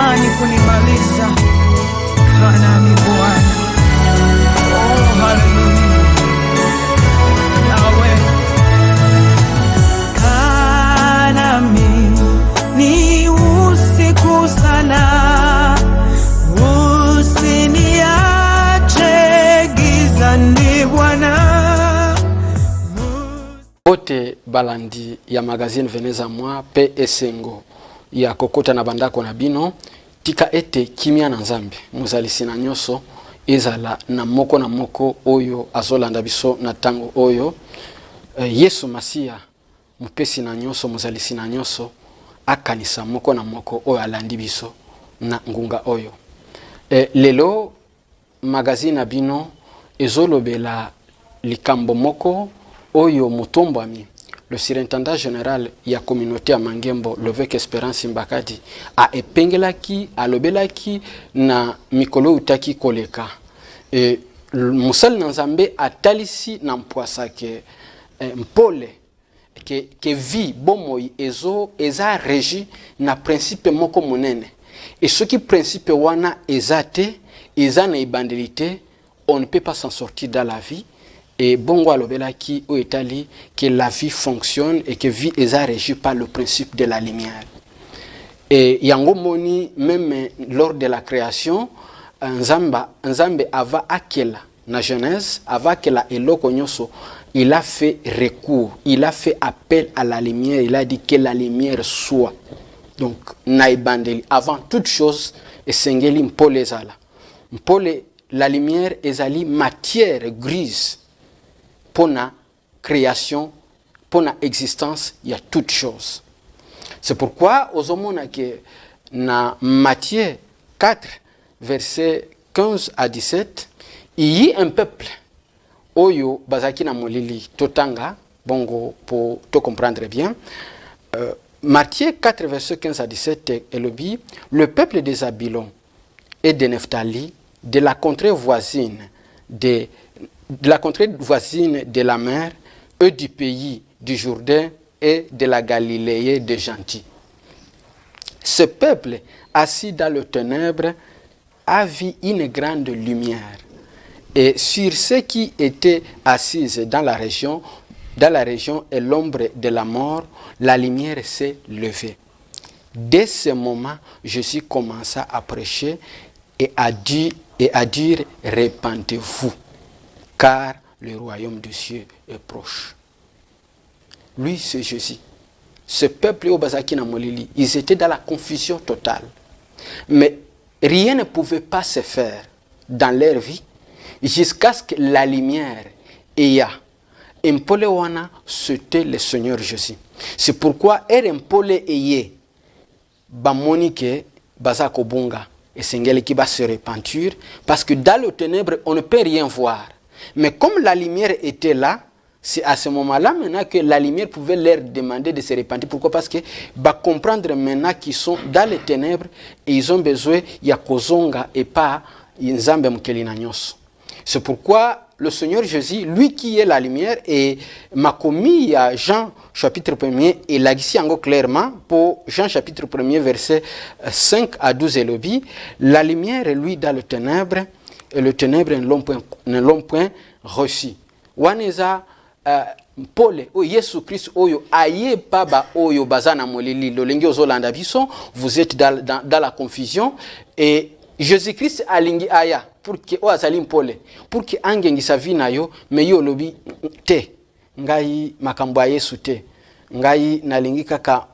unatamani kunimaliza, kaa nami Bwana. Oh, haleluya. Yahweh, kaa nami ni usiku sana, usiniache gizani Bwana. Bote balandi ya magazine Veneza mwa pe esengo ya kokota na bandako na bino tika ete kimia na nzambe muzalisi na nyoso ezala na moko oyo azolanda biso na tango oyo Yesu Masia mupesi na nyoso muzalisi na nyoso akanisa moko na moko oyo alandi biso na ngunga oyo. Lelo magazine na bino ezolobela likambo moko oyo mutombwami le surintendant général ya communauté ya Mangembo Lovek Espérance Mbakadi a epengelaki alobelaki na mikolo utaki koleka musal na nzambe atalisi na mpwasa ke mpole ke vi bomoi eza regi na principe moko munene et ce qui principe wana ezate eza na ibandilité, on ne peut pas s'en sortir dans la vie. Et bongo alobela ki o etali que la vie fonctionne et que vie est régie par le principe de la lumière. Et yango moni même lors de la création nzambe ava akela na Genèse ava kela eloko nyoso, il a fait recours, il a fait appel à la lumière, il a dit que la lumière soit. Donc naibandeli avant toute chose esengeli mpole ezala. Mpole la lumière ezali matière grise pour la création, pour la existence, il y a toutes choses. C'est pourquoi, aux hommes que dans Matthieu 4, versets 15 à 17, il y a un peuple, Oyo Bazaki na Molili, Totanga, bongo pour te comprendre bien. Matthieu 4, versets 15 à 17, le peuple des Abilons et de Nephtali, de la contrée voisine de la mer, eux du pays du Jourdain et de la Galilée des gentils. Ce peuple, assis dans le ténèbre, a vu une grande lumière. Et sur ceux qui étaient assis dans la région et l'ombre de la mort, la lumière s'est levée. Dès ce moment, Jésus commença à prêcher et à dire, répentez-vous, car le royaume des cieux est proche. Lui, c'est Jésus. Ce peuple au Bazaki na Molili, ils étaient dans la confusion totale. Mais rien ne pouvait pas se faire dans leur vie jusqu'à ce que la lumière ait impole wana, c'était le Seigneur Jésus. C'est pourquoi impole eye bamonike bazako bunga et sengeli qui va se repentir, parce que dans le ténèbre on ne peut rien voir. Mais comme la lumière était là, c'est à ce moment-là maintenant que la lumière pouvait leur demander de se repentir. Pourquoi? Parce que comprendre maintenant qu'ils sont dans les ténèbres et ils ont besoin ya kozonga et pas nzambe mkelina nyos. C'est pourquoi le Seigneur Jésus, lui qui est la lumière, et m'a commis à Jean chapitre 1er, et l'a dit encore clairement pour Jean chapitre 1er, verset 5 à 12 et lobby, la lumière est lui dans le ténèbre, et le ténèbre ne l'ont point reçu. Waneza Paul o Yesu Christ oyo aye paba oyo bazana molili lolengi ozolanda biso, vous êtes dans la confusion, et Jésus Christ alingi aya pour que o azalim Paul pour que angengi sa vie na yo, mais yo lobi te ngai makambo ya Yesu te, ngai nalingi kaka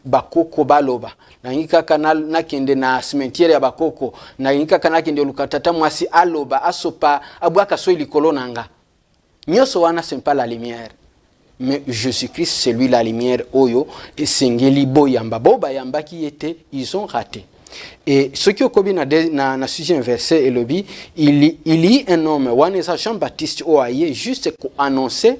bakoko baloba, nalingi kaka nakende na cimetière ya bakoko, nalingi kaka nakende lukatata mwasi aloba asopa abwaka so likolo nanga. Nyoso wana c'est pas la lumière, mais Jésus-Christ c'est lui la lumière oyo et sengeli boyamba boba yamba qui était, ils ont raté. Et ce qui okobi na 6e verset elobi, il y a un homme wanesa Jean-Baptiste oaye juste ko annoncer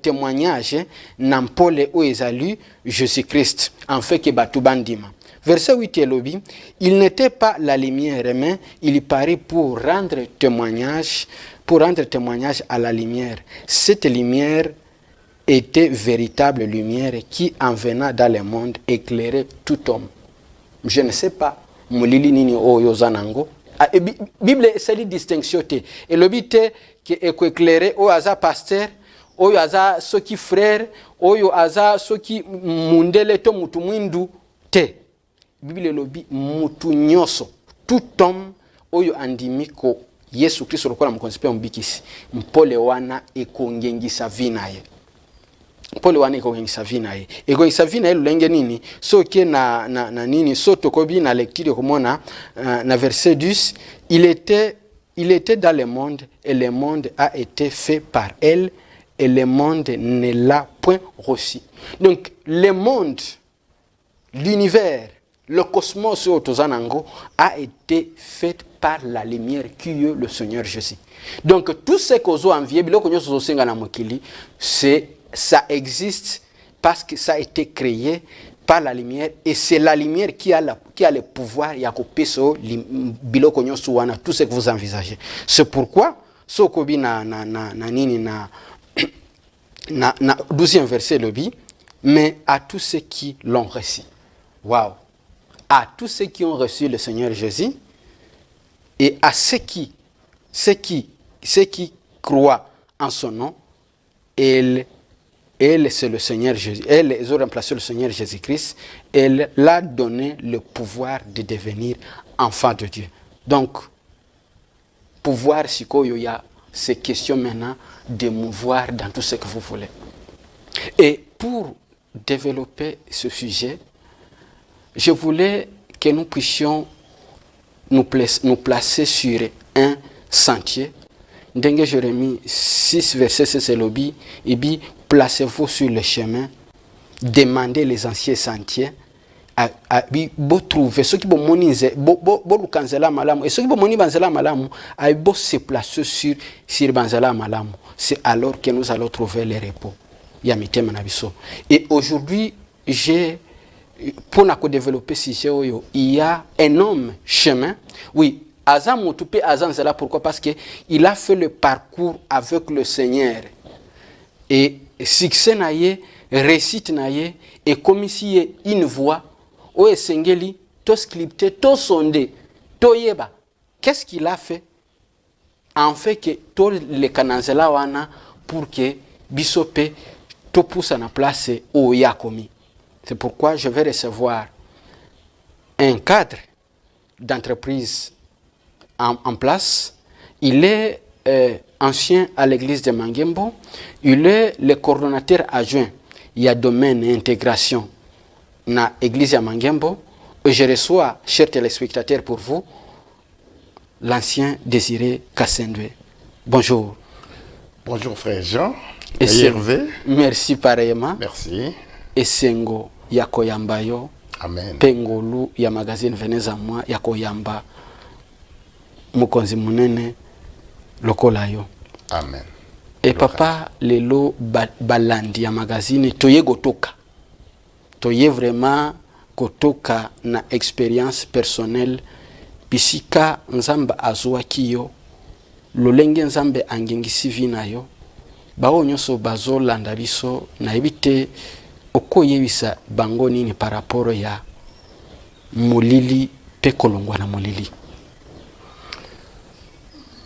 témoignage na Paul o ezali Jésus-Christ en fait que batu bandima. Verset 8 elobi, il n'était pas la lumière mais il paraît pour rendre témoignage à la lumière. Cette lumière était véritable lumière qui en venant dans le monde éclairait tout homme. je ne sais pas molili nini oyo zanango. Bible c'est distinction te et le but que éclairer o aza pasteur oyo aza soki frère oyo aza soki mundele to mutu mwindu te. Bible lobi mutu nyoso tout homme oyo andimi ko Yesu Kristo lokola mkonsipe mbikisi mpole wana ekongengisa vinaye. Mpole wana ekongengisa vinaye. Ekongengisa vinaye lulenge nini? So ke na nini so tokobi na lecture komona na verset 10, il était dans le monde et le monde a été fait par elle et le monde ne l'a point reçu. Donc le monde, l'univers, le cosmos autozanango a été fait par la lumière qui est le Seigneur Jésus. Donc tout ce que vous enviez, ça existe parce que ça a été créé par la lumière et c'est la lumière qui a le pouvoir tout ce que vous envisagez. C'est pourquoi sokobi na 12e verset le dit, mais à tous ceux qui l'ont reçu. Waouh! À tous ceux qui ont reçu le Seigneur Jésus et à ceux qui croient en son nom, elle c'est le Seigneur Jésus. Ils ont remplacé le Seigneur Jésus-Christ. Elle l'a donné le pouvoir de devenir enfant de Dieu. Donc, pouvoir, il y a ces questions maintenant de mouvoir dans tout ce que vous voulez. Et pour développer ce sujet, je voulais que nous puissions nous placer sur un sentier. Dengue Jérémie 6, verset 6, c'est lobby. Et dit, placez-vous sur le chemin, demandez les anciens sentiers. Bo trouver ceux qui vont moniser, bo lukanzela malamu. Et ceux qui vont moni banzela malamu, bo se placer sur banzela malamu. C'est alors que nous allons trouver le repos. Yamite manabiso. Et aujourd'hui, pour développer ce sujet, il y a un homme chemin. Oui, Azam Moutoupe Azam Zela, pourquoi? Parce qu'il a fait le parcours avec le Seigneur. Et succès naïe, réussite naïe, et comme ici une voix, o esengeli, to scripté, to sondé, to yeba. Qu'est-ce qu'il a fait? En fait que to le kananzela wana pour que bisope to pousse en place au yakomi. C'est pourquoi je vais recevoir un cadre d'entreprise en place. Il est ancien à l'église de Mangembo. Il est le coordonnateur adjoint. Il y a domaine et intégration dans l'église de Mangembo. Et je reçois, chers téléspectateurs, pour vous, l'ancien Désiré Kassendwe. Bonjour. Bonjour frère Jean. Et Hervé. Merci pareillement. Merci. Esengo yakoyambayo. Amen. Pengolu ya magazine Veneza moi yakoyamba. Mukonzi munene lokolayo. Amen. Et papa lelo balandi ya magazine toye gotoka. Toye vraiment gotoka na expérience personnelle bisika nzamba azwa kiyo lolenge nzambe angengisi vinayo bao nyoso bazolanda biso na ebite okoyebisa bango nini par rapport ya molili pe kolongwa na molili.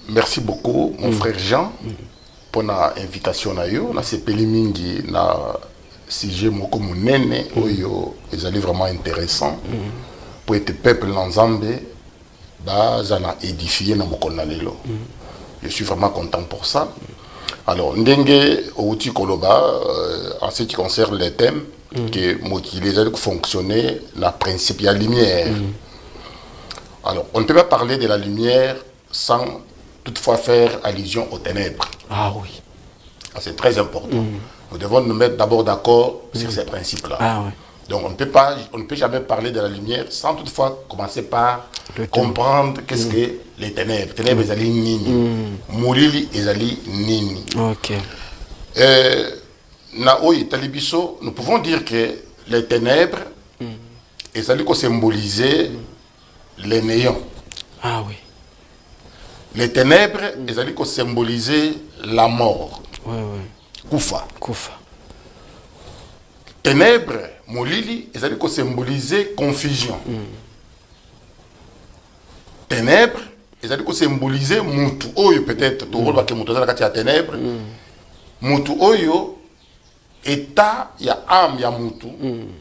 Merci beaucoup mon frère Jean pour l'invitation na yo na sepeli mingi na sujet moko munene oyo ezali vraiment intéressant pour être peuple nzambe bazana édifier na mokona lelo. Je suis vraiment content pour ça. Alors, ndenge outi koloba en ce qui concerne les thèmes que les a fonctionner la principe de la lumière. Alors, on ne peut pas parler de la lumière sans toutefois faire allusion aux ténèbres. Ah oui. C'est très important. Nous devons nous mettre d'abord d'accord sur ces principes-là. Ah oui. Donc on ne peut jamais parler de la lumière sans toutefois commencer par comprendre qu'est-ce que les ténèbres. Ténèbres, ils allaient nini. Mourili, ils allaient nini. Ok. Naoui, Talibiso, nous pouvons dire que les ténèbres, ils allaient symboliser les néants. Ah oui. Les ténèbres, ils allaient symboliser la mort. Oui, oui. Koufa. Koufa. Ténèbres, Molili, ils allaient symboliser confusion. ténèbres ezali ko symboliser mutu oyo peut-être to rôle ba ke mutu za kati ya ténèbres mutu oyo état ya âme ya mutu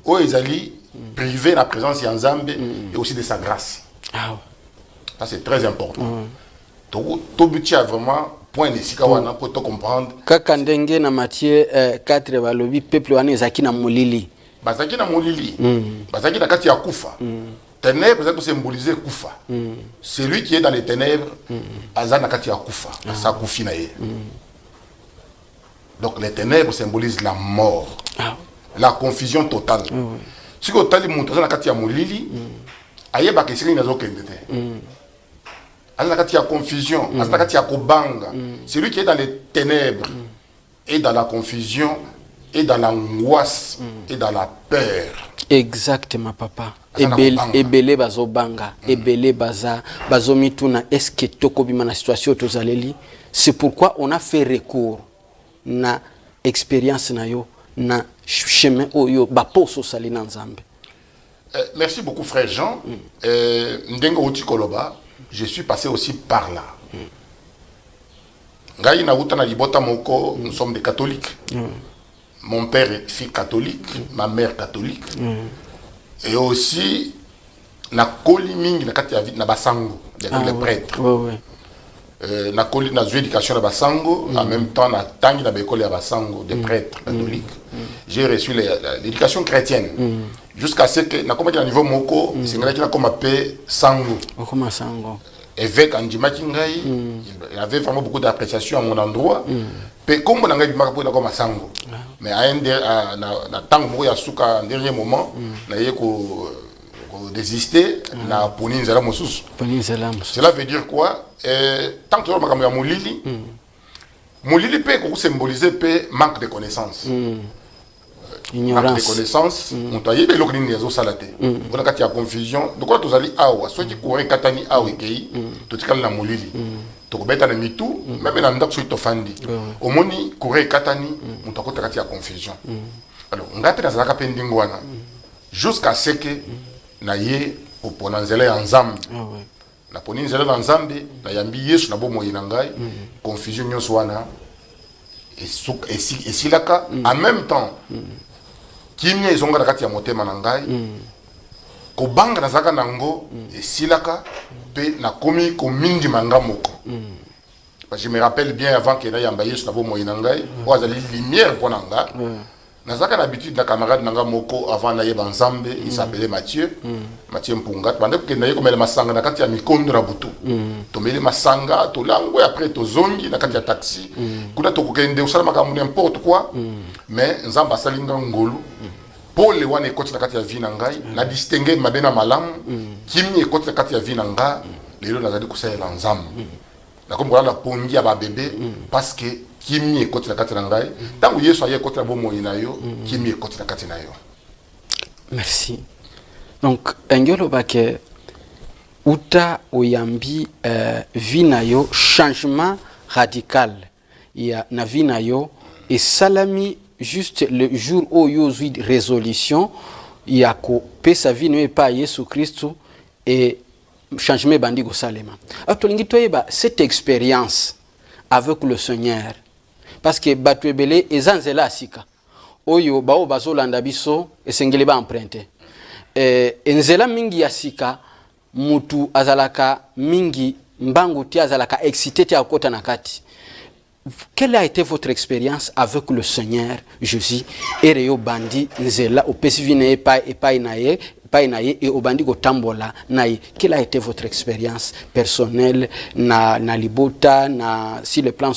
oyo ezali privé la présence ya Nzambe et aussi de sa grâce. Ah, ça c'est très important. To buti a vraiment point de sikawana pour te comprendre. Kaka ndenge na Matthieu 4 balobi peuple wana ezaki na molili. Bazaki na molili. Bazaki na kati ya kufa. Ténèbres ça peut symboliser kufa. Celui qui est dans les ténèbres azana kati ya kufa, sa kufi na ye. Donc les ténèbres symbolisent la mort. La confusion totale. Si vous avez dit que vous avez molili, ayeba ke siri nazo kende te. Azana kati ya confusion, azana kati ya kobanga. Celui qui est dans les ténèbres est dans la confusion, est dans l'angoisse, et dans la peur. Exactement, papa. Ebele bazo banga, ebele bazo mituna. Est-ce que tokobima na situation tozaleli? C'est pourquoi on a fait recours na expérience na yo na chemin oyo baposo sali na Nzambe. Merci beaucoup frère Jean. Ndengo uti koloba, je suis passé aussi par là. Ngai na uta na libota moko, nous sommes des catholiques. Mon père est fille catholique, ma mère catholique. Et aussi na koli mingi na kati ya vite na basango, les prêtres. Na koli na éducation na basango, en même temps na tangi na bekole ya basango des prêtres catholiques. J'ai reçu l'éducation chrétienne jusqu'à ce que na komaki na niveau moko, c'est ngaki na koma pe sango. Okoma sango. Évêque Andimaki ngai, il avait vraiment beaucoup d'appréciation à mon endroit. Pe kombo na ngai bimaka po na koma sango. Mais à na tango moko ya suka en dernier moment, na ye ko désister na poni nzela mosusu. Cela veut dire quoi? Tant que tu as molili, molili peut symboliser manque de connaissances. Ignorance. Manque de connaissances. On t'a dit que l'organisation salate. On a quand confusion. Donc quand tu as dit awa, soit tu cours katani awa kei, tu te calmes la molili. Tu peux mettre dans mitu, même dans l'endroit où tu t'offendes. Au moni courir katani, on t'a quand tu as confusion. Alors on a dans la capendingwana jusqu'à ce que na ye au ponanzele ensemble. La poni nzela na Nzambe na yambi Yesu na bomo inangai confusion nyonso wana et silaka en même temps kimia izonga na kati ya motema na ngai ko banga na zaka nango et silaka pe na komi ko mingi manga moko. Je me rappelle bien avant que na yamba Yesu na bomo inangai o azali lumière pour nanga. Nazaka l'habitude na camarade nanga moko avant na yeba Nzambe, il s'appelait Mathieu. Mathieu Mpunga. Pendant que na yeko mele masanga na kati ya mikondo na butu. To mele masanga, to lango et après to zongi na kati ya taxi. Kuna to kokende usala makambo n'importe quoi. Mais Nzamba salinga ngolu. Paul le wane ekoti na kati ya vie na ngai, na distinguer mabena malamu, kimi ekoti na kati ya vie na nga, lelo nazali kusala Nzambe. Na kombo la pongi ya ba bébé parce que kimi ekoti na kati na ngai tangu Yesu aye ekoti na bomo ina yo kimi ekoti na kati na yo. Merci. Donc engelo bake uta oyambi vina yo changement radical ya na vina yo et salami juste le jour où yo zui résolution ya ko pesa vino e pa Yesu Kristo et changement bandi go salema. Atolingi toyeba cette expérience avec le Seigneur. Parce que batu ebele ezanzela asika oyo bao bazolanda biso esengeli ba emprunter enzela mingi ya sika mutu azalaka mingi mbangu ti azalaka excité ti akota na kati. Quelle a été votre expérience avec le Seigneur Jésus et reyo bandi nzela opesivine epai naye et obandi go tambola naye? Quelle a été votre expérience personnelle na libota na sur le plan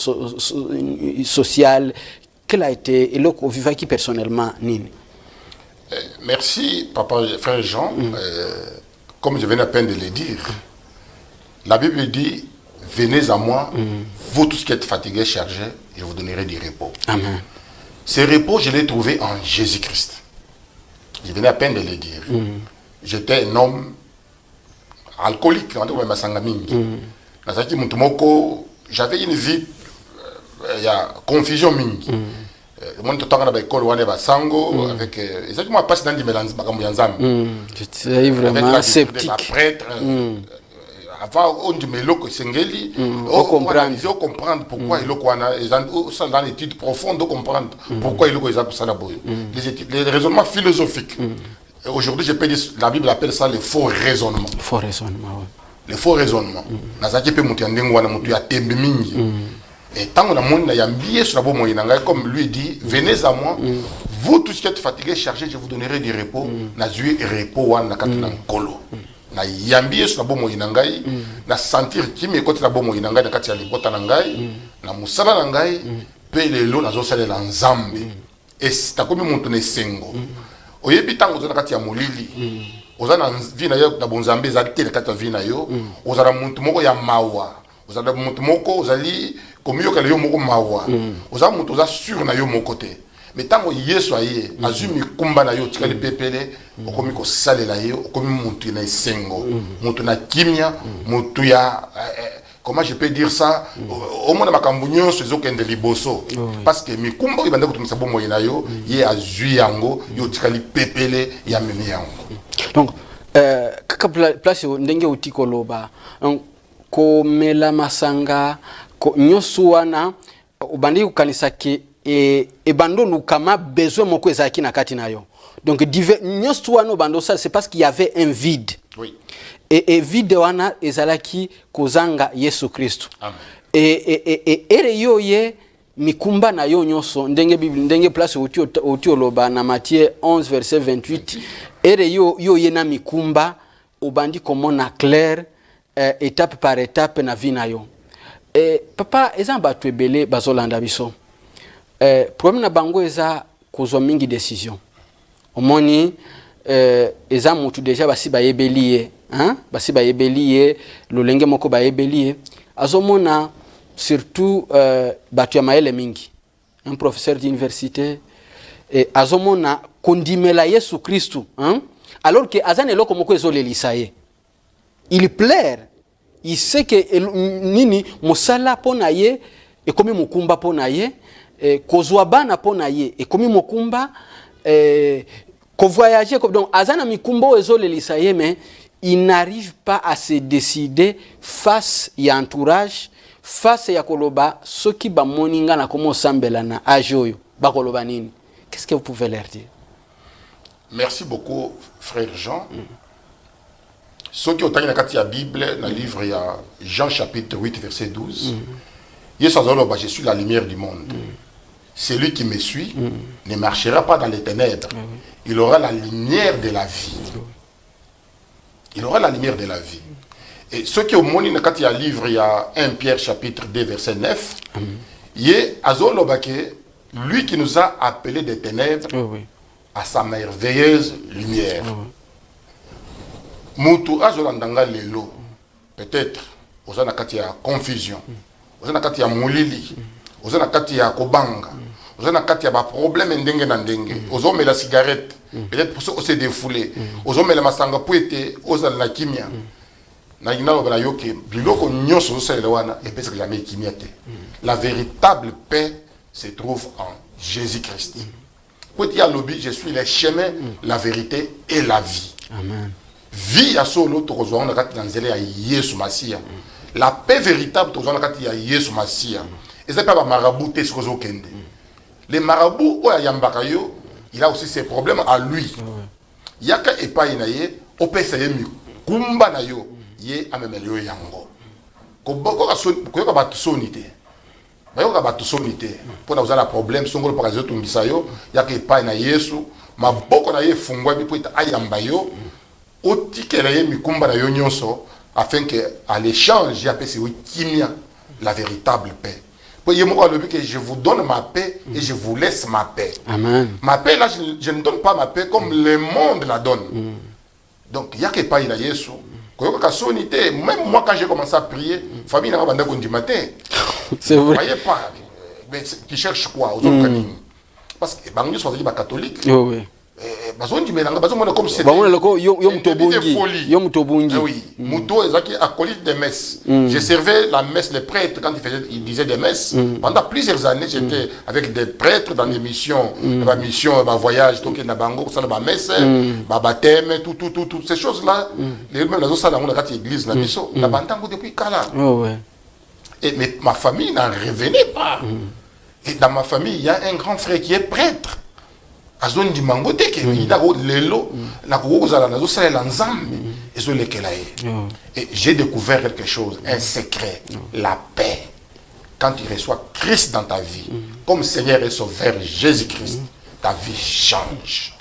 social? Quelle a été eloko vivaki personnellement nini? Merci papa frère Jean. Comme je viens à peine de le dire, la Bible dit venez à moi, vous tous qui êtes fatigués, chargés, je vous donnerai du repos. Amen. Ce repos, je l'ai trouvé en Jésus-Christ. Je venais à peine de le dire. J'étais un homme alcoolique. J'avais une vie, il y a confusion. Avec exactement passé dans des mélanges. J'étais vraiment sceptique. Prêtre, avant on dit mais loko sengeli comprendre pourquoi il loko ana ça dans l'étude profonde de comprendre pourquoi il loko ça ça la boyo les raisonnements philosophiques. Aujourd'hui je peux dire la Bible appelle ça le faux raisonnement. Faux raisonnement. Le faux raisonnement. Nazaki pe mutu ndenge wana mutu ya tembe mingi. Et tant on a monde na yambié sur la bomo inanga comme lui dit venez à moi vous tous qui êtes fatigués chargés je vous donnerai du repos na zui repos wana katina nkolo. Na yambié sur la bomo inangai na sentir kimi côté la bomo inangai na kati ya libota nangai na musala nangai pe lelo nazo salela nzambe et takomi muntu ne sengo oyebi tango zo na kati ya molili ozana vina yo na bonzambe za tele kati ya vina yo ozana muntu moko ya mawa ozana muntu moko ozali komi yo kala yo moko mawa ozana muntu oza sur na yo moko te mais tango yesu aye azumi kumba na yo tikali pepele okomi ko salela yo okomi muntu na sengo muntu na kimia muntu ya comment je peux dire ça au moins makambo nyonso ezokende liboso parce que mikumba ibanda kutumisa bomo na yo ye azui yango yo tikali pepele ya memi yango. Donc kaka place ndenge utikoloba ko mela masanga ko nyoso wana ubandi kukanisa ke et bando lukama besoin moko ezaki na kati na yo. Donc nyoso wana bando ça c'est parce qu'il y avait un vide. Oui. Et vide wana ezalaki kozanga Yesu Kristo. Amen. Et ere yo ye mikumba na yo nyoso ndenge Bible ndenge place utioloba na Matthieu 11 verset 28 ere yo ye na mikumba obandi komona clair étape par étape na vie na yo. Papa ezamba twebele bazolanda biso. Problème na bango eza kozwa mingi décision. Omoni eza mutu déjà basi bayebeliye hein basi bayebeliye lolenge moko bayebeliye azomona surtout batu ya maele mingi un professeur d'université et azomona kondimela Yesu Kristo hein alors que azane loko moko ezolelisa ye il plaire il sait que nini mosala pona ye ekomi mukumba pona ye kozwa bana pona ye ekomi mukumba ko voyager donc azana mikumbo ezolelisa ye mais il n'arrive pas à se décider face à entourage face à koloba ce qui ba moninga na komo sambela na ajoyo ba koloba nini. Qu'est-ce que vous pouvez leur dire? Merci beaucoup frère Jean. Ce qui est dans la Bible, dans le livre, il y a Jean chapitre 8 verset 12. Je suis la lumière du monde. Celui qui me suit ne marchera pas dans les ténèbres. Il aura la lumière de la vie. Il aura la lumière de la vie. Et ce qui est au monde, dans le livre, il y a 1 Pierre chapitre 2 verset 9. Il y a lui qui nous a appelés des ténèbres à sa merveilleuse lumière. Mutu azolandanga lelo peut-être ozana kati ya confusion ozana kati ya mulili ozana kati ya kobanga ozana kati ya ba problème ndenge na ndenge ozomela cigarette peut-être pour se défouler ozomela masanga puete ozala na kimia na inalo bana yoke biloko nyonso osala wana et peut-être jamais kimia te. La véritable paix se trouve en Jésus-Christ. Puete ya lobi je suis le chemin, la vérité et la vie. Amen. Vie à solo tozwa na kati na nzela ya Yesu Masia. La paix véritable tozwa na kati ya Yesu Masia. Et c'est pas ba marabout te sozo kende. Les marabouts o yambaka yo, il a aussi ses problèmes à lui. Yaka epa inaye opesa yemi kumba na yo ye amemele yo yango. Ko boko ko ba tsonité. Ba yo ba tsonité. Pour na la problème songolo pa kazo tungisa yo, yaka epa na Yesu, maboko na ye fungwa bi po ita ayamba yo. Afin que à l'échange la véritable paix. Que je vous donne ma paix et je vous laisse ma paix. Amen. Ma paix là, je ne donne pas ma paix comme le monde la donne. Donc il y a que pas il a Yesu. Même moi quand j'ai commencé à prier, famille n'a pas dit matin. C'est vrai. Vous voyez pas. Mais tu cherches quoi aux autres? Parce que bango soit dit catholique. Oui. bazondi melanga bazomona comme c'était bamona loko yo folie. mutobungi Oui, Mouto ezaki acolyte des messes. Je servais la messe, les prêtres quand ils disaient des messes. Pendant plusieurs années, j'étais avec des prêtres dans des missions, ma mission, ma voyage, donc na bango, ça ma messe, ma baptême, toutes ces choses là. Les mêmes dans ça dans la église na biso, na bantango depuis kala. Et mais ma famille n'en revenait pas. Et dans ma famille, il y a un grand frère qui est prêtre. À zone du mangote qui est là lelo na kozala na zo sala nzambe ezo lekela ye. Et j'ai découvert quelque chose, un secret, la paix. Quand tu reçois Christ dans ta vie comme Seigneur et Sauveur Jésus-Christ, ta vie change.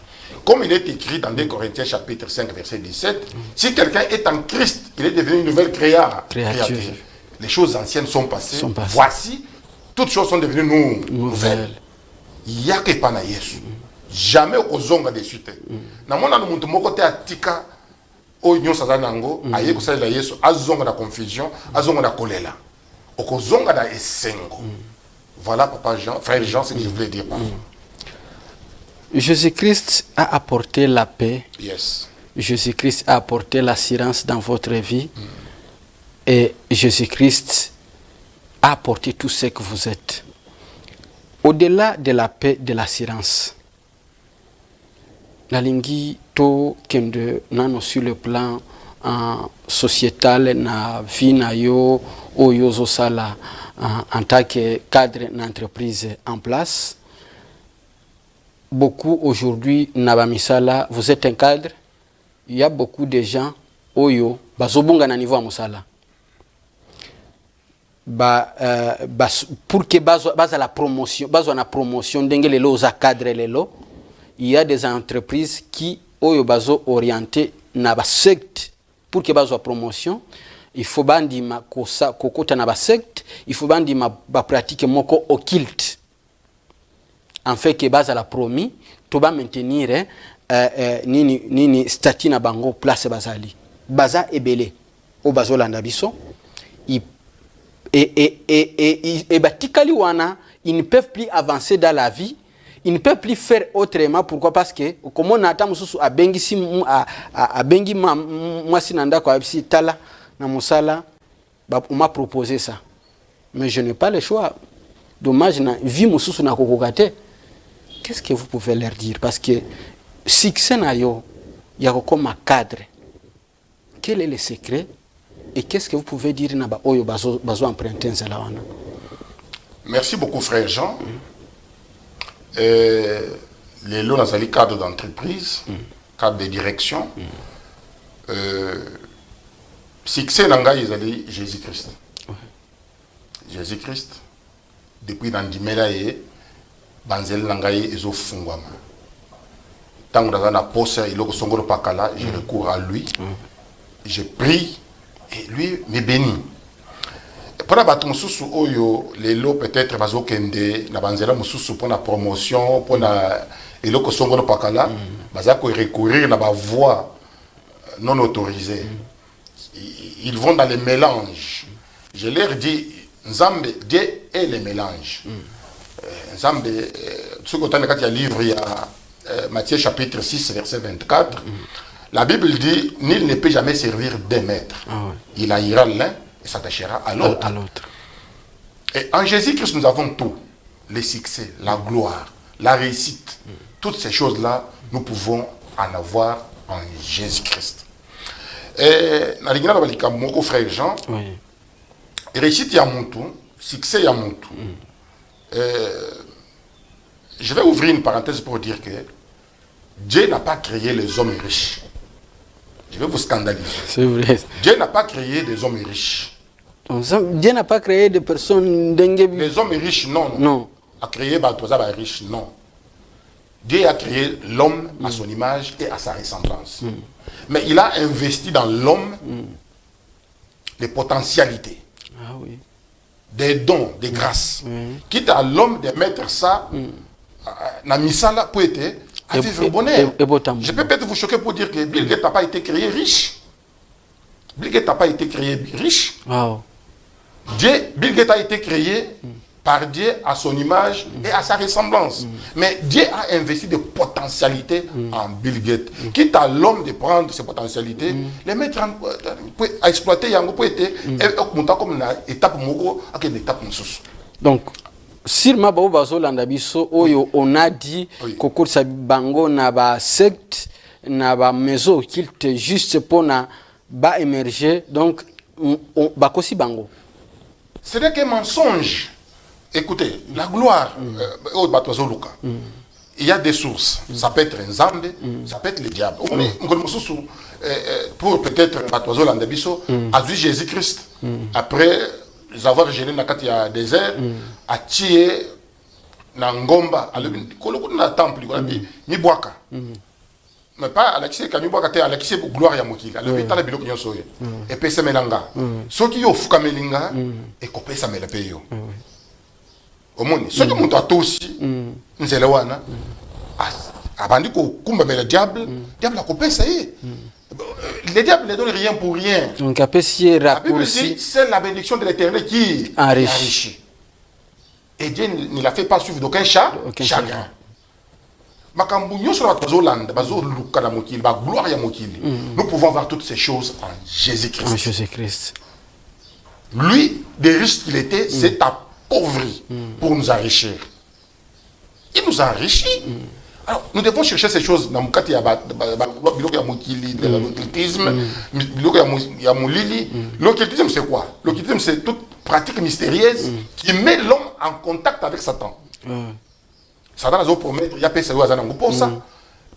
Comme il est écrit dans 2 Corinthiens chapitre 5 verset 17, si quelqu'un est en Christ, il est devenu une nouvelle créature. Les choses anciennes sont passées. Voici, toutes choses sont devenues nouvelles. Il y a que pana Yesu. Jamais au zonga de suite. Na mona no muntu moko te atika o nyosa za nango aye ko sala Yesu azonga na confusion, azonga na kolela. Oko zonga na esengo. Voilà papa Jean, frère Jean, ce que je voulais dire. Jésus-Christ a apporté la paix. Yes. Jésus-Christ a apporté l'assurance dans votre vie. Et Jésus-Christ a apporté tout ce que vous êtes. Au-delà de la paix, de l'assurance, la lingi to kende nano sur le plan sociétal na vie na yo oyo sala en tant que cadre d'entreprise en place. Beaucoup aujourd'hui na bamisala, vous êtes un cadre, il y a beaucoup de gens oyo bazobunga na niveau musala. Pour que baza la promotion, baza na promotion ndenge lelo za cadre lelo, il y a des entreprises qui oyo bazo orienté na ba secte pour que bazo promotion, il faut bandima kosa kokota na ba secte, il faut bandima ba pratique moko occulte. En fait que baza la promis to ba maintenir nini statut na bango place bazali. Baza ebele o bazo landa biso. Et batikali wana, ils ne peuvent plus avancer dans la vie, ils ne peuvent plus faire autrement. Pourquoi? Parce que comme on attend mususu a bengi si a bengi moi sinanda kwa bisi tala na musala, on m'a proposé ça, mais je n'ai pas le choix. Dommage na vie mususu na kokokate. Qu'est-ce que vous pouvez leur dire? Parce que succès na yo ya comme cadre. Quel est le secret? Et qu'est-ce que vous pouvez dire na ba oyo bazo emprunter nzela wana? Merci beaucoup frère Jean. Les lots nazali cadre d'entreprise, cadre de direction. Succès nanga ezali Jésus-Christ. Jésus-Christ depuis nandimela ye banzel nanga ye ezo fungwama. Tango na posa iloko songoro pakala, je recours à lui. Je prie et lui me bénit. Pour la bateau mususu oyo lelo peut-être bazo kende na banzela mususu pour la promotion pour la eloko songolo pakala baza ko recourir na ba voix non autorisée. Ils vont dans les mélanges. Je leur dis Nzambe Dieu est le mélange. Nzambe ce que dans le livre il y a Matthieu chapitre 6 verset 24. La Bible dit nul ne peut jamais servir deux maîtres. Il haïra l'un et s'attachera à l'autre. Et en Jésus-Christ, nous avons tout. Le succès, la gloire, la réussite. Toutes ces choses-là, nous pouvons en avoir en Jésus-Christ. Et mon frère Jean, réussite y a mon tout, succès y a mon tout. Je vais ouvrir une parenthèse pour dire que Dieu n'a pas créé les hommes riches. Je vais vous scandaliser. C'est vrai. Dieu n'a pas créé des hommes riches. Dieu n'a pas créé des personnes dengue. Les hommes riches, non. Non. A créé des riches, non. Dieu a créé l'homme à son image et à sa ressemblance. Mais il a investi dans l'homme des potentialités, des dons, des grâces. Quitte à l'homme de mettre ça, na misala pour être à vivre bonheur. Je peux peut-être vous choquer pour dire que Bill Gates n'a pas été créé riche. Bill Gates n'a pas été créé riche. Bill Gates a été créé par Dieu à son image et à sa ressemblance. Mais Dieu a investi des potentialités en Bill Gates. Quitte à l'homme de prendre ces potentialités, les mettre à exploiter, pour être comme une étape, une étape. Donc, sur ma bazo landabiso, on a dit que ça bango na ba secte, na ba maison occulte juste pour na ba émerger. Donc, on ba kosi bango. Ce n'est qu'un mensonge. Écoutez, la gloire, il y a des sources. Ça peut être un zambe, ça peut être le diable. Pour peut-être a vu Jésus-Christ, après avoir gêné dans le désert, a tué dans Ngomba, dans le temple, ni boaka. Mais pas à l'accès, quand nous avons l'accès pour gloire à Mokil. Alors, il y a des biloko qui sont et puis c'est melanga. Ceux qui ont fait melinga et qu'on peut s'améler payo. Au monde, ceux qui ont tout aussi, nous allons voir. Avant de kumba le diable a coupé ça y est. Le diable ne donne rien pour rien. Donc après si raccourci, c'est la bénédiction de l'Éternel qui enrichit. Et Dieu ne la fait pas suivre d'aucun chagrin. Nous pouvons voir toutes ces choses en Jésus-Christ. Lui, des risques qu'il était, c'est appauvri pour nous enrichir. Il nous enrichit. Alors, nous devons chercher ces choses dans le cas de l'occultisme. L'occultisme, c'est quoi? L'occultisme, c'est toute pratique mystérieuse qui met l'homme en contact avec Satan. Satan a promettre, il y a ça, pour ça.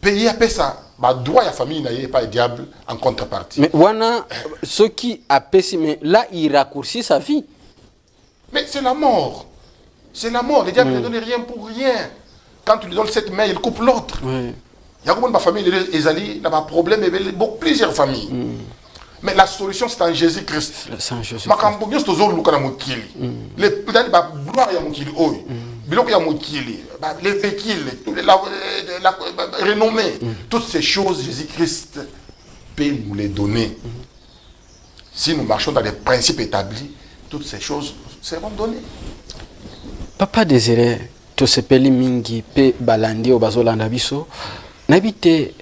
Payer ça, droit à la famille, il n'y a pas de diable en contrepartie. Mais wana, ceux qui appellent, mais là, il raccourcit sa vie. Mais c'est la mort. C'est la mort. Le diable ne donne rien pour rien. Quand tu lui donnes cette main, il coupe l'autre. Il y a beaucoup de familles, il y a un problème, il y a plusieurs familles. Mais la solution, c'est en Jésus-Christ. C'est en Jésus-Christ. Les véhicules, la renommée, toutes ces choses, Jésus-Christ peut nous les donner. Si nous marchons dans les principes établis, toutes ces choses seront données. Papa désiré, to sepeli mingi pe balandi o bazolanda biso. Nabite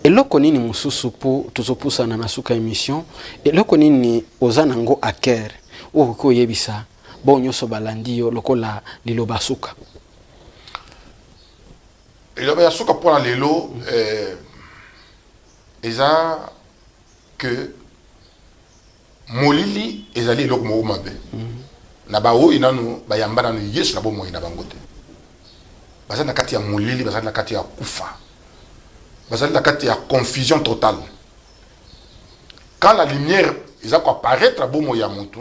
eloko nini mususu po tozopusana na suka émission. Eloko nini ozanango aker o ko yebisa bo nyoso balandi yo lokola liloba suka. Liloba suka pour lelo eza que molili ezali eloko mo mabe. Na bao inanu bayamba na Yesu na bomo ina bangote. Bazali na kati ya molili, bazali na kati ya kufa. Bazali na kati ya confusion totale. Quand la lumière ils ont apparaître à bomo ya mutu,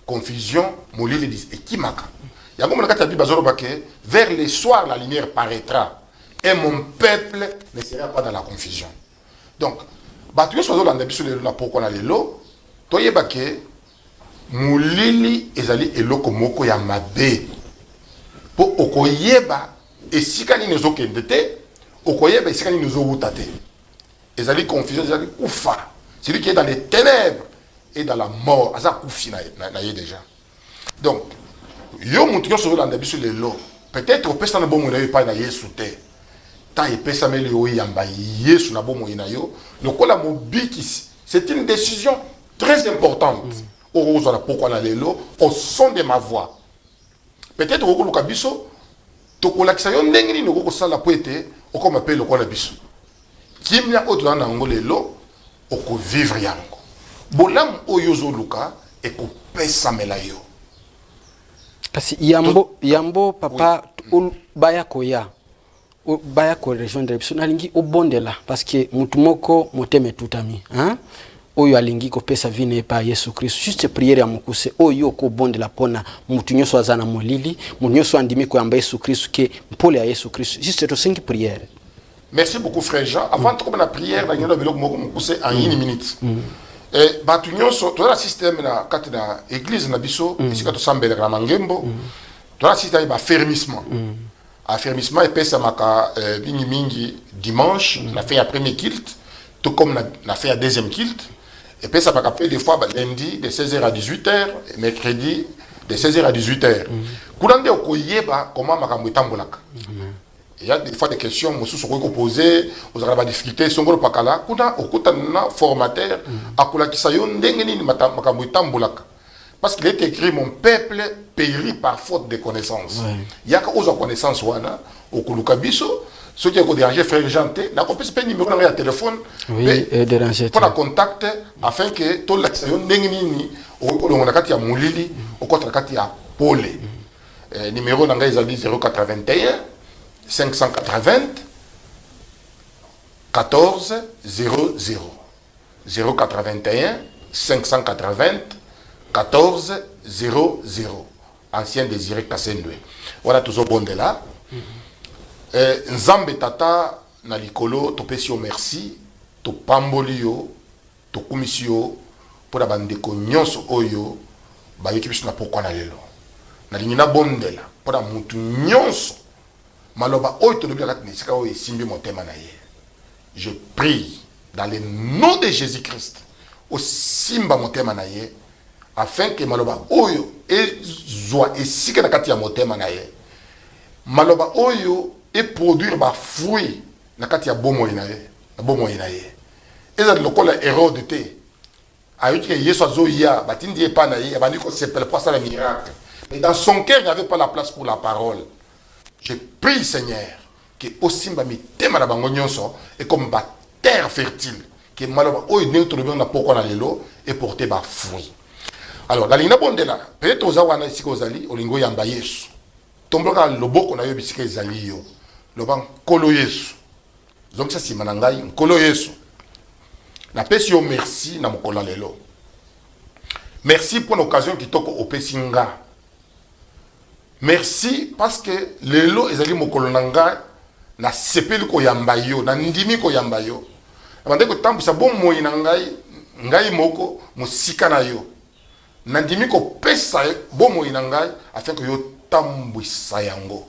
confusion molili dit ekimaka. Ya gomo na kati ya Bible bazolo bake vers le soir la lumière paraîtra et mon peuple ne sera pas dans la confusion. Donc batu so zo landa biso le la pourquoi na lelo toyeba ke mulili ezali eloko moko ya mabe po okoyeba esika nini ezokende te okoyeba esika nini ezowuta te ezali confusion ezali kufa celui qui est dans les ténèbres et dans la mort aza kufi na ye déjà. Donc yo mutu nyonso ozolanda biso lelo peut-être opesa na bomoi na yo epai na Yesu te ta epesa meli oyo yamba Yesu na bomoi na yo lokola mobikisi. C'est une décision très importante. Pourquoi la lelo au son de ma voix. Peut-être au koluka biso tokola kisayo ndengini no ko sala poete o ko m'appelle ko la biso. Kimya o tona ngo lelo o ko vivre yango. Bolam o yozo luka e ko pesa melayo. Kasi yambo papa oui. Baya koya. O baya ko région de biso nalingi o bondela parce que mutumoko moteme tutami, hein? Oyo alingi ko pesa vine pa Yesu Kristo juste prière ya mukuse oyo ko bonde la pona mutu nyoso azana molili mutu nyoso andimi ko yamba Yesu Kristo ke mpole ya Yesu Kristo juste to 5 prières. Merci beaucoup frère Jean. Avant de commencer la prière na ngelo biloko moko mukuse en 1 minute. Et batu nyoso to la système na kati na église na biso esika to sambela na mangembo to la système ba fermissement. Affermissement et pesa maka mingi dimanche on a fait un premier culte tout comme on a fait un deuxième culte. Et puis ça va rappeler des fois lundi de 16h à 18h, et mercredi de 16h à 18h. Koulande okoyeba comment makambo etambolaka. Il y a des fois des questions, moi sous ko poser, vous avez des difficultés, songolo pakala, kuna okuta na formateur akola kisayo ndenge nini makambo etambolaka. Parce qu'il est écrit mon peuple périt par faute de connaissances. Il y a qu'aux connaissances wana okuluka biso, ceux qui ont dérangé frère Janté, n'a pas pu numéro dans téléphone. Oui, et déranger. Pour la contact afin que tout l'action ndenge nini okolonga kati ya mulili, okota kati ya pole. Numéro nanga ezali 081 580 14 00 081 580 14 00 ancien Désiré Kassendwe. Voilà toujours bon de là. Nzambe tata na likolo topesi yo merci to pamboli yo to kumisi yo pour la bandeko nyonso oyo ba yekibiso na pourquoi na lelo. Na lingina bondela pour la mutu nyonso maloba oyo to lobi kati nisika oyo simbi motema na ye. Je prie dans le nom de Jésus-Christ au simba motema na ye afin que maloba oyo ezwa esika na kati ya motema na ye. Maloba oyo et produire ba fruit na kati ya bomo ina ye, na bomo ina ye. Eza lokola Hérode te. Ayuki que Yesu azoya batindi epa na ye, abandi ko sepel pour ça le miracle. Mais dans son cœur, il n'y avait pas la place pour la parole. Je prie, Seigneur, que Osimba mi tema na bango nyonso et comme ba terre fertile, que maloba oyo nento le na poko na lelo et porter ba fruit. Alors, la ligne bondela, peut-être aux awana ici kozali, olingo yamba Yesu. Tomboka loboko na yo bisika ezali yo. Loban kolo Yesu. Donc ça c'est manangai kolo Yesu. Na pesi yo merci na mokola lelo. Merci pour l'occasion qui toko opesinga. Merci parce que lelo ezali mokolo nanga na sepeli ko yamba yo, na ndimi ko yamba yo. Abande ko tambusa bon moyi na ngai moko musika na yo. Na ndimi ko pesa bon moyi na ngai afin que yo tambusa yango.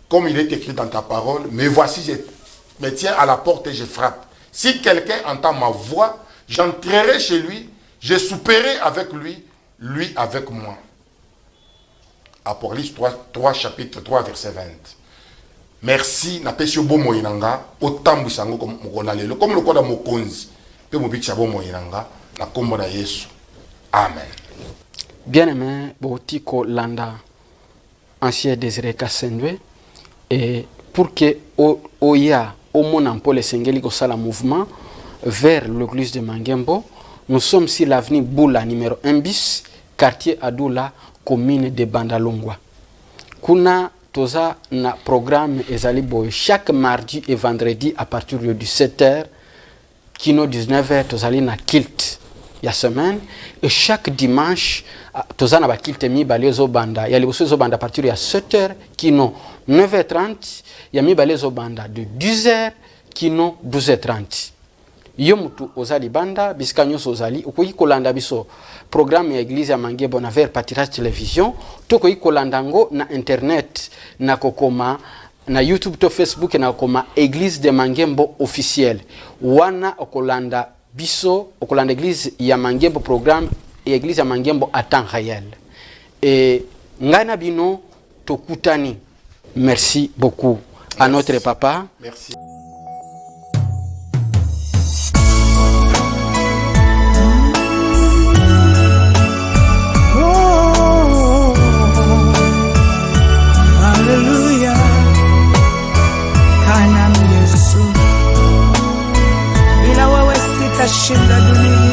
Comme il est écrit dans ta parole, mais voici, je me tiens à la porte et je frappe. Si quelqu'un entend ma voix, j'entrerai chez lui, je souperai avec lui, lui avec moi. Apocalypse 3 chapitre 3, verset 20. Merci, na pesi yo bomo inanga, otambu sango comme le koda mokonzi, pe mobikisa bomo inanga, na kombo na Yesu. Amen. Bien-aimé, Botiko Landa, ancien Désiré Kassendwe, et pour que Oya, au monde pour les Sengeli Kosala mouvement vers l'église de Mangembo, nous sommes sur l'avenue Boula numéro 1 bis, quartier Adoula, commune de Bandalongwa. Kuna toza na programme ezali boy chaque mardi et vendredi à partir de 17h, kino 19h tozali na kilt ya semaine, et chaque dimanche toza na ba kilt mi balezo banda ya liboso zo banda à partir ya 7h, kino 9h30, ya mi balezo banda de 10h, kino 12h30. Yo mutu ozali banda bisika nyonso ozali okoki kolanda biso programme ya église ya Mangembo na vers Patirage télévision, tokoki kolanda ngo na internet na kokoma na YouTube to Facebook na kokoma église de Mangembo officiel. Wana okolanda biso okolanda église ya Mangembo programme et église ya Mangembo à temps réel. Et ngana bino tokutani. Merci beaucoup à notre papa. Merci. Hallelujah. Kanam Yesu. Bila wewe sitashinda dunia.